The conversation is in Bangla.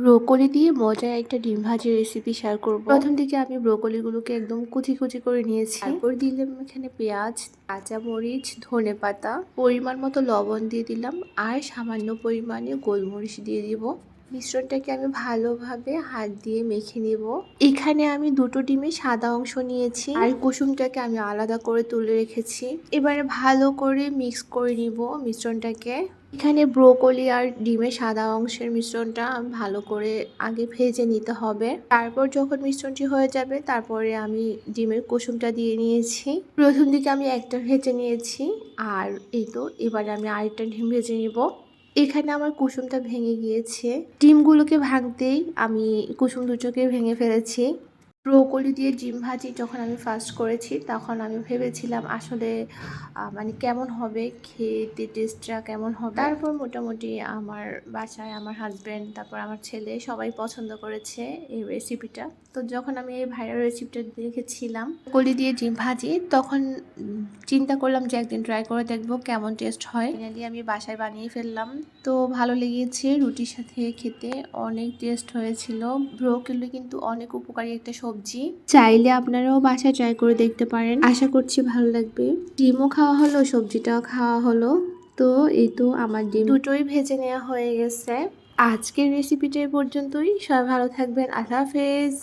ব্রোকলি দিয়ে মজার একটা ডিম ভাজির রেসিপি শেয়ার করব। প্রথম দিকে আমি ব্রোকলিগুলোকে একদম কুচি কুচি করে নিয়েছি। তারপর দিলাম এখানে পেঁয়াজ, কাঁচামরিচ, ধনেপাতা, পরিমাণ মতো লবণ দিয়ে দিলাম আর সামান্য পরিমাণে গোলমরিচ দিয়ে দিব। মিশ্রণটাকে আমি ভালোভাবে হাত দিয়ে মেখে নেব। এখানে আমি দুটো ডিমের সাদা অংশ নিয়েছি আর কুসুমটাকে আমি আলাদা করে তুলে রেখেছি। এবারে ভালো করে মিক্স করে নিব মিশ্রণটাকে। এখানে ব্রোকলি আর ডিমের সাদা অংশের মিশ্রণটা ভালো করে আগে ভেজে নিতে হবে। তারপর যখন মিশ্রণটি হয়ে যাবে তারপরে আমি ডিমের কুসুমটা দিয়ে নিয়েছি। প্রথম দিকে আমি একটা ভেজে নিয়েছি আর এই তো এবারে আমি আরেকটা ডিম ভেজে নিব। এখানে আমার কুসুমটা ভেঙে গিয়েছে। ডিমগুলোকে ভাঙতেই আমি কুসুম দুটোকে ভেঙে ফেলেছি। ব্রোকলি দিয়ে ডিম ভাজি যখন আমি ফার্স্ট করেছি তখন আমি ভেবেছিলাম আসলে মানে কেমন হবে, খেতে টেস্টটা কেমন হবে। তারপর মোটামুটি আমার বাসায় আমার হাজব্যান্ড তারপর আমার ছেলে সবাই পছন্দ করেছে এই রেসিপিটা। তো যখন আমি এই ভাইরাল রেসিপিটা দেখেছিলাম ব্রোকলি দিয়ে ডিম ভাজি তখন চিন্তা করলাম যে একদিন ট্রাই করে দেখবো কেমন টেস্ট হয়। ফাইনালি আমি বাসায় বানিয়ে ফেললাম। তো ভালো লেগেছে, রুটির সাথে খেতে অনেক টেস্ট হয়েছিল। ব্রোকলি কিন্তু অনেক উপকারী একটা সবজি, চাইলে আপনারাও বাসায় ট্রাই করে দেখতে পারেন। আশা করছি ভালো লাগবে। ডিমও খাওয়া হলো, সবজিটাও খাওয়া হলো। তো এই তো আমার ডিম দুটোই ভেজে নেওয়া হয়ে গেছে। আজকের রেসিপিটা এই পর্যন্তই। সবাই ভালো থাকবেন। আল্লাহ হাফেজ।